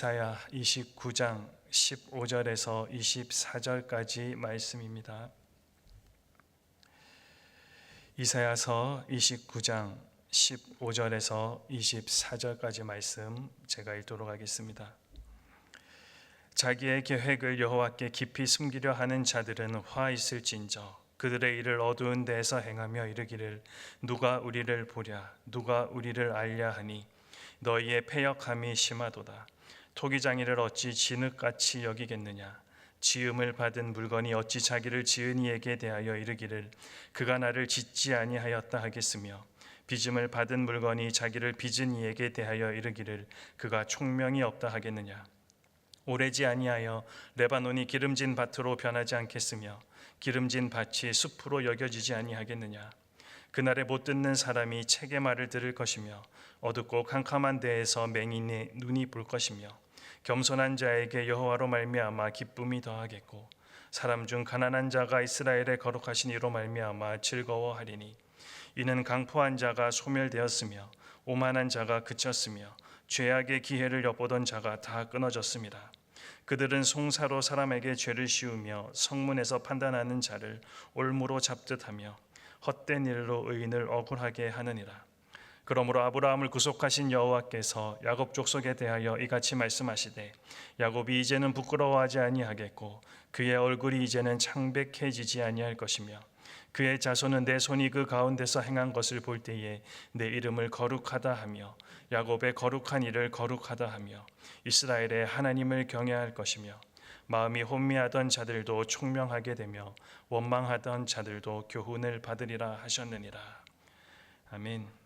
이사야 29장 15절에서 24절까지 말씀입니다. 이사야서 29장 15절에서 24절까지 말씀 제가 읽도록 하겠습니다. 자기의 계획을 여호와께 깊이 숨기려 하는 자들은 화 있을진저. 그들의 일을 어두운 데에서 행하며 이르기를 누가 우리를 보랴 누가 우리를 알랴 하니 너희의 패역함이 심하도다. 토기장이를 어찌 진흙같이 여기겠느냐. 지음을 받은 물건이 어찌 자기를 지은 이에게 대하여 이르기를 그가 나를 짓지 아니하였다 하겠으며, 빚음을 받은 물건이 자기를 빚은 이에게 대하여 이르기를 그가 총명이 없다 하겠느냐. 오래지 아니하여 레바논이 기름진 밭으로 변하지 않겠으며 기름진 밭이 숲으로 여겨지지 아니하겠느냐. 그날에 못 듣는 사람이 책의 말을 들을 것이며 어둡고 캄캄한 데에서 맹인의 눈이 볼 것이며 겸손한 자에게 여호와로 말미암아 기쁨이 더하겠고 사람 중 가난한 자가 이스라엘의 거룩하신 이로 말미암아 즐거워하리니 이는 강포한 자가 소멸되었으며 오만한 자가 그쳤으며 죄악의 기회를 엿보던 자가 다 끊어졌습니다. 그들은 송사로 사람에게 죄를 씌우며 성문에서 판단하는 자를 올무로 잡듯하며 헛된 일로 의인을 억울하게 하느니라. 그러므로 아브라함을 구속하신 여호와께서 야곱 족속에 대하여 이같이 말씀하시되 야곱이 이제는 부끄러워하지 아니하겠고 그의 얼굴이 이제는 창백해지지 아니할 것이며 그의 자손은 내 손이 그 가운데서 행한 것을 볼 때에 내 이름을 거룩하다 하며 야곱의 거룩한 일을 거룩하다 하며 이스라엘의 하나님을 경외할 것이며 마음이 혼미하던 자들도 총명하게 되며 원망하던 자들도 교훈을 받으리라 하셨느니라. 아멘.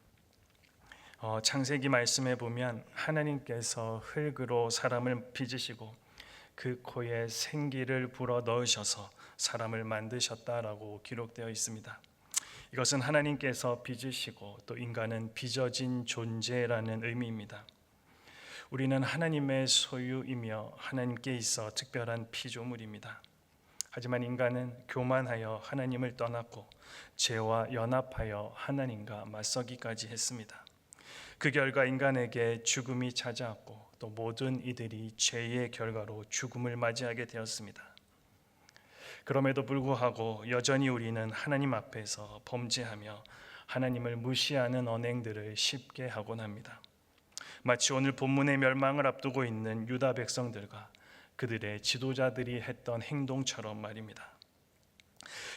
창세기 말씀에 보면 하나님께서 흙으로 사람을 빚으시고 그 코에 생기를 불어 넣으셔서 사람을 만드셨다라고 기록되어 있습니다. 이것은 하나님께서 빚으시고 또 인간은 빚어진 존재라는 의미입니다. 우리는 하나님의 소유이며 하나님께 있어 특별한 피조물입니다. 하지만 인간은 교만하여 하나님을 떠났고 죄와 연합하여 하나님과 맞서기까지 했습니다. 그 결과 인간에게 죽음이 찾아왔고 또 모든 이들이 죄의 결과로 죽음을 맞이하게 되었습니다. 그럼에도 불구하고 여전히 우리는 하나님 앞에서 범죄하며 하나님을 무시하는 언행들을 쉽게 하곤 합니다. 마치 오늘 본문의 멸망을 앞두고 있는 유다 백성들과 그들의 지도자들이 했던 행동처럼 말입니다.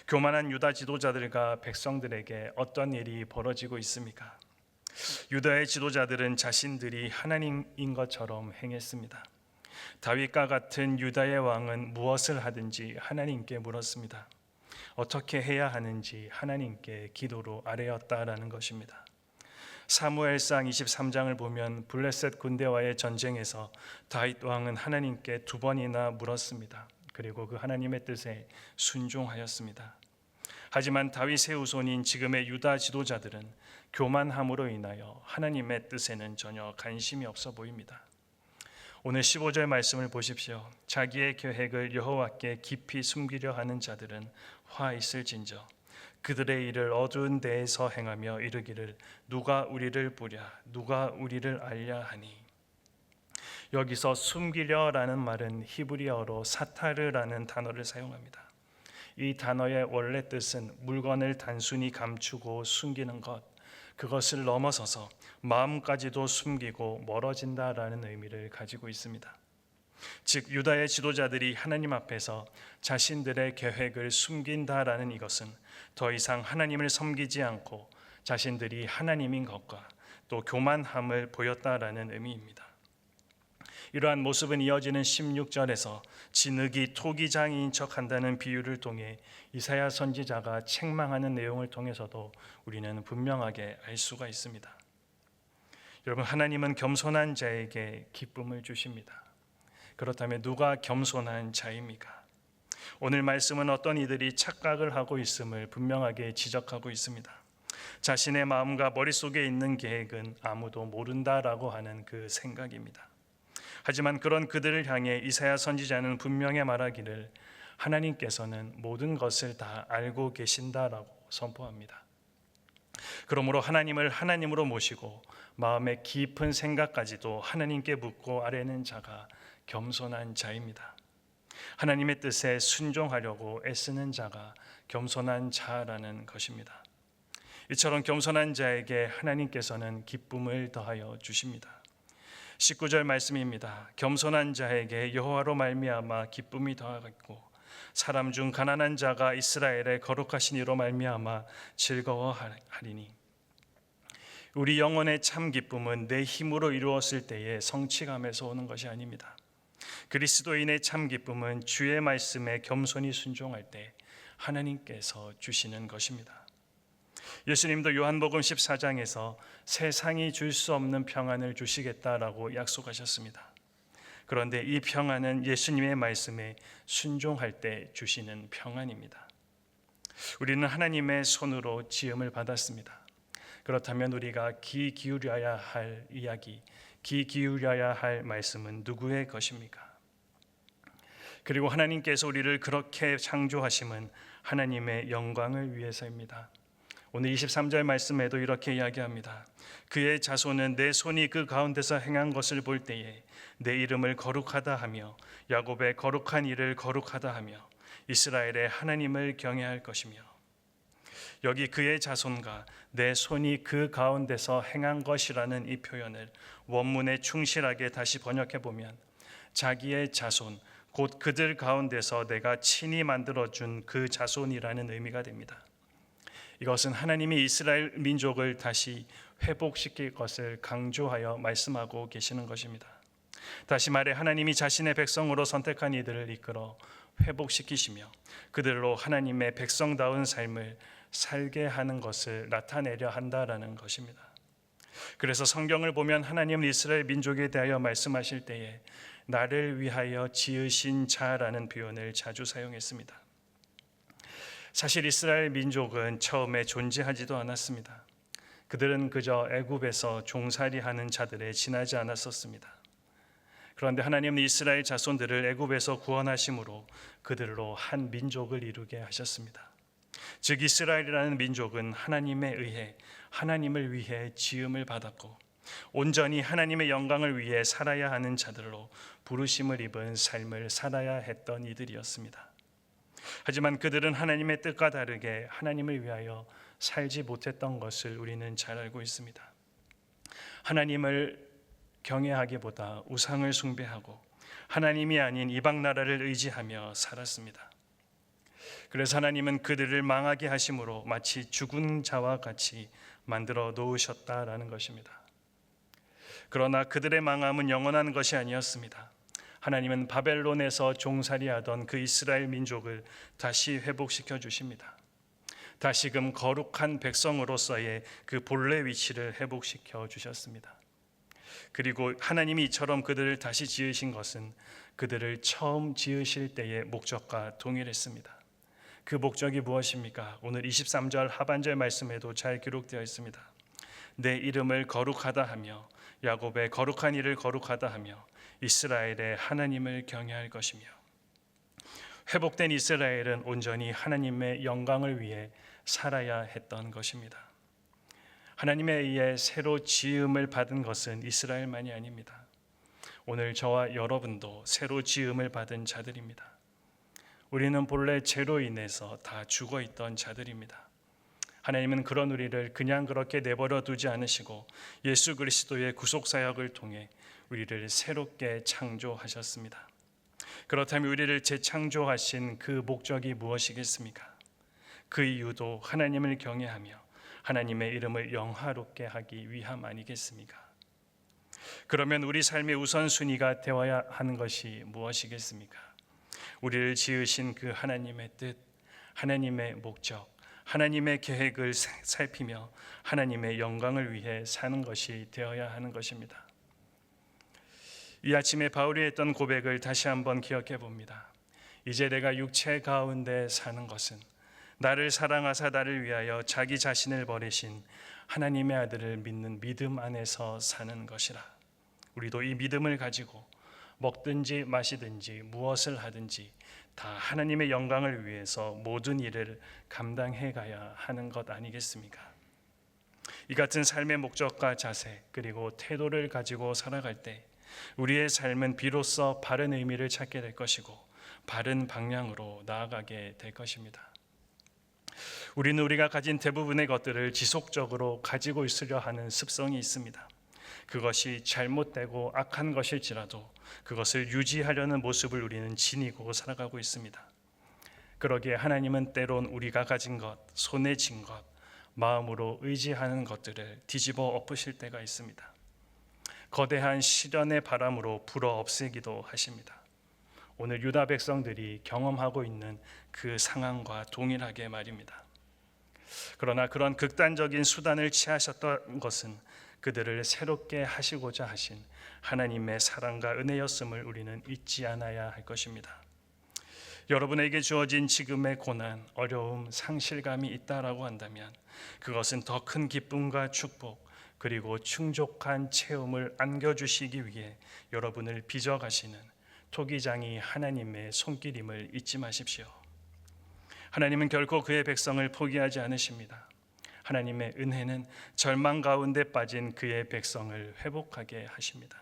교만한 유다 지도자들과 백성들에게 어떤 일이 벌어지고 있습니까? 유다의 지도자들은 자신들이 하나님인 것처럼 행했습니다. 다윗과 같은 유다의 왕은 무엇을 하든지 하나님께 물었습니다. 어떻게 해야 하는지 하나님께 기도로 아뢰었다라는 것입니다. 사무엘상 23장을 보면 블레셋 군대와의 전쟁에서 다윗 왕은 하나님께 2번이나 물었습니다. 그리고 그 하나님의 뜻에 순종하였습니다. 하지만 다윗의 후손인 지금의 유다 지도자들은 교만함으로 인하여 하나님의 뜻에는 전혀 관심이 없어 보입니다. 오늘 15절 말씀을 보십시오. 자기의 계획을 여호와께 깊이 숨기려 하는 자들은 화 있을진저. 그들의 일을 어두운 데에서 행하며 이르기를 누가 우리를 보랴 누가 우리를 알랴 하니. 여기서 숨기려라는 말은 히브리어로 사타르라는 단어를 사용합니다. 이 단어의 원래 뜻은 물건을 단순히 감추고 숨기는 것, 그것을 넘어서서 마음까지도 숨기고 멀어진다라는 의미를 가지고 있습니다. 즉 유다의 지도자들이 하나님 앞에서 자신들의 계획을 숨긴다라는 이것은 더 이상 하나님을 섬기지 않고 자신들이 하나님인 것과 또 교만함을 보였다라는 의미입니다. 이러한 모습은 이어지는 16절에서 진흙이 토기장이인 척한다는 비유를 통해 이사야 선지자가 책망하는 내용을 통해서도 우리는 분명하게 알 수가 있습니다. 여러분, 하나님은 겸손한 자에게 기쁨을 주십니다. 그렇다면 누가 겸손한 자입니까? 오늘 말씀은 어떤 이들이 착각을 하고 있음을 분명하게 지적하고 있습니다. 자신의 마음과 머릿속에 있는 계획은 아무도 모른다라고 하는 그 생각입니다. 하지만 그런 그들을 향해 이사야 선지자는 분명히 말하기를 하나님께서는 모든 것을 다 알고 계신다라고 선포합니다. 그러므로 하나님을 하나님으로 모시고 마음의 깊은 생각까지도 하나님께 묻고 아뢰는 자가 겸손한 자입니다. 하나님의 뜻에 순종하려고 애쓰는 자가 겸손한 자라는 것입니다. 이처럼 겸손한 자에게 하나님께서는 기쁨을 더하여 주십니다. 19절 말씀입니다. 겸손한 자에게 여호와로 말미암아 기쁨이 더하겠고 사람 중 가난한 자가 이스라엘의 거룩하신 이로 말미암아 즐거워하리니. 우리 영혼의 참 기쁨은 내 힘으로 이루었을 때의 성취감에서 오는 것이 아닙니다. 그리스도인의 참 기쁨은 주의 말씀에 겸손히 순종할 때 하나님께서 주시는 것입니다. 예수님도 요한복음 14장에서 세상이 줄 수 없는 평안을 주시겠다라고 약속하셨습니다. 그런데 이 평안은 예수님의 말씀에 순종할 때 주시는 평안입니다. 우리는 하나님의 손으로 지음을 받았습니다. 그렇다면 우리가 귀 기울여야 할 이야기, 귀 기울여야 할 말씀은 누구의 것입니까? 그리고 하나님께서 우리를 그렇게 창조하심은 하나님의 영광을 위해서입니다. 오늘 23절 말씀에도 이렇게 이야기합니다. 그의 자손은 내 손이 그 가운데서 행한 것을 볼 때에 내 이름을 거룩하다 하며 야곱의 거룩한 일을 거룩하다 하며 이스라엘의 하나님을 경외할 것이며. 여기 그의 자손과 내 손이 그 가운데서 행한 것이라는 이 표현을 원문에 충실하게 다시 번역해 보면 자기의 자손, 곧 그들 가운데서 내가 친히 만들어준 그 자손이라는 의미가 됩니다. 이것은 하나님이 이스라엘 민족을 다시 회복시킬 것을 강조하여 말씀하고 계시는 것입니다. 다시 말해 하나님이 자신의 백성으로 선택한 이들을 이끌어 회복시키시며 그들로 하나님의 백성다운 삶을 살게 하는 것을 나타내려 한다라는 것입니다. 그래서 성경을 보면 하나님은 이스라엘 민족에 대하여 말씀하실 때에 나를 위하여 지으신 자라는 표현을 자주 사용했습니다. 사실 이스라엘 민족은 처음에 존재하지도 않았습니다. 그들은 그저 애굽에서 종살이하는 자들에 지나지 않았었습니다. 그런데 하나님은 이스라엘 자손들을 애굽에서 구원하심으로 그들로 한 민족을 이루게 하셨습니다. 즉 이스라엘이라는 민족은 하나님에 의해 하나님을 위해 지음을 받았고 온전히 하나님의 영광을 위해 살아야 하는 자들로 부르심을 입은 삶을 살아야 했던 이들이었습니다. 하지만 그들은 하나님의 뜻과 다르게 하나님을 위하여 살지 못했던 것을 우리는 잘 알고 있습니다. 하나님을 경외하기보다 우상을 숭배하고 하나님이 아닌 이방 나라를 의지하며 살았습니다. 그래서 하나님은 그들을 망하게 하심으로 마치 죽은 자와 같이 만들어 놓으셨다라는 것입니다. 그러나 그들의 망함은 영원한 것이 아니었습니다. 하나님은 바벨론에서 종살이하던 그 이스라엘 민족을 다시 회복시켜 주십니다. 다시금 거룩한 백성으로서의 그 본래 위치를 회복시켜 주셨습니다. 그리고 하나님이 이처럼 그들을 다시 지으신 것은 그들을 처음 지으실 때의 목적과 동일했습니다. 그 목적이 무엇입니까? 오늘 23절 하반절 말씀에도 잘 기록되어 있습니다. 내 이름을 거룩하다 하며 야곱의 거룩한 일을 거룩하다 하며 이스라엘의 하나님을 경외할 것이며. 회복된 이스라엘은 온전히 하나님의 영광을 위해 살아야 했던 것입니다. 하나님에 의해 새로 지음을 받은 것은 이스라엘만이 아닙니다. 오늘 저와 여러분도 새로 지음을 받은 자들입니다. 우리는 본래 죄로 인해서 다 죽어 있던 자들입니다. 하나님은 그런 우리를 그냥 그렇게 내버려 두지 않으시고 예수 그리스도의 구속 사역을 통해 우리를 새롭게 창조하셨습니다. 그렇다면 우리를 재창조하신 그 목적이 무엇이겠습니까? 그 이유도 하나님을 경외하며 하나님의 이름을 영화롭게 하기 위함 아니겠습니까? 그러면 우리 삶의 우선순위가 되어야 하는 것이 무엇이겠습니까? 우리를 지으신 그 하나님의 뜻, 하나님의 목적, 하나님의 계획을 살피며 하나님의 영광을 위해 사는 것이 되어야 하는 것입니다. 이 아침에 바울이 했던 고백을 다시 한번 기억해 봅니다. 이제 내가 육체 가운데 사는 것은 나를 사랑하사 나를 위하여 자기 자신을 버리신 하나님의 아들을 믿는 믿음 안에서 사는 것이라. 우리도 이 믿음을 가지고 먹든지 마시든지 무엇을 하든지 다 하나님의 영광을 위해서 모든 일을 감당해 가야 하는 것 아니겠습니까? 이 같은 삶의 목적과 자세 그리고 태도를 가지고 살아갈 때 우리의 삶은 비로소 바른 의미를 찾게 될 것이고 바른 방향으로 나아가게 될 것입니다. 우리는 우리가 가진 대부분의 것들을 지속적으로 가지고 있으려 하는 습성이 있습니다. 그것이 잘못되고 악한 것일지라도 그것을 유지하려는 모습을 우리는 지니고 살아가고 있습니다. 그러기에 하나님은 때론 우리가 가진 것, 손에 쥔 것, 마음으로 의지하는 것들을 뒤집어 엎으실 때가 있습니다. 거대한 시련의 바람으로 불어 없애기도 하십니다. 오늘 유다 백성들이 경험하고 있는 그 상황과 동일하게 말입니다. 그러나 그런 극단적인 수단을 취하셨던 것은 그들을 새롭게 하시고자 하신 하나님의 사랑과 은혜였음을 우리는 잊지 않아야 할 것입니다. 여러분에게 주어진 지금의 고난, 어려움, 상실감이 있다라고 한다면 그것은 더 큰 기쁨과 축복 그리고 충족한 체험을 안겨주시기 위해 여러분을 빚어가시는 토기장이 하나님의 손길임을 잊지 마십시오. 하나님은 결코 그의 백성을 포기하지 않으십니다. 하나님의 은혜는 절망 가운데 빠진 그의 백성을 회복하게 하십니다.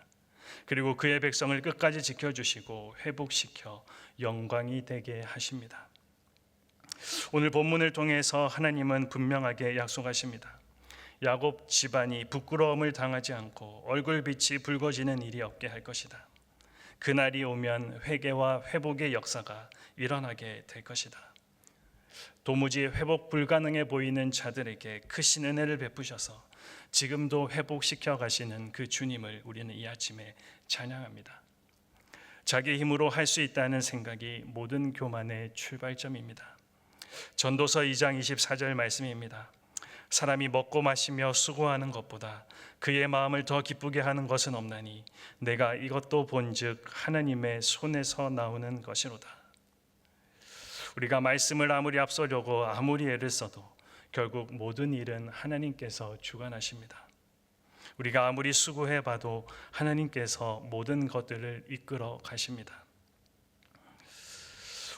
그리고 그의 백성을 끝까지 지켜주시고 회복시켜 영광이 되게 하십니다. 오늘 본문을 통해서 하나님은 분명하게 약속하십니다. 야곱 집안이 부끄러움을 당하지 않고 얼굴빛이 붉어지는 일이 없게 할 것이다. 그날이 오면 회개와 회복의 역사가 일어나게 될 것이다. 도무지 회복 불가능해 보이는 자들에게 크신 은혜를 베푸셔서 지금도 회복시켜 가시는 그 주님을 우리는 이 아침에 찬양합니다. 자기 힘으로 할 수 있다는 생각이 모든 교만의 출발점입니다. 전도서 2장 24절 말씀입니다. 사람이 먹고 마시며 수고하는 것보다 그의 마음을 더 기쁘게 하는 것은 없나니 내가 이것도 본즉 하나님의 손에서 나오는 것이로다. 우리가 말씀을 아무리 앞서려고 아무리 애를 써도 결국 모든 일은 하나님께서 주관하십니다. 우리가 아무리 수고해봐도 하나님께서 모든 것들을 이끌어 가십니다.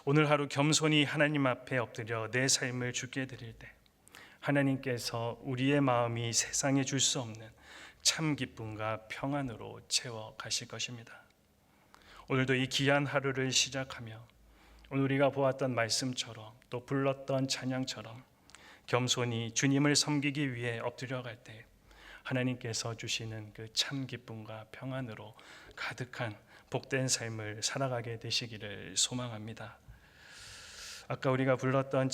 오늘 하루 겸손히 하나님 앞에 엎드려 내 삶을 주께 드릴 때 하나님께서 우리의 마음이 세상에 줄 수 없는 참 기쁨과 평안으로 채워 가실 것입니다. 오늘도 이 귀한 하루를 시작하며 오늘 우리가 보았던 말씀처럼 또 불렀던 찬양처럼 겸손히 주님을 섬기기 위해 엎드려 갈 때 하나님께서 주시는 그 참 기쁨과 평안으로 가득한 복된 삶을 살아가게 되시기를 소망합니다. 아까 우리가 불렀던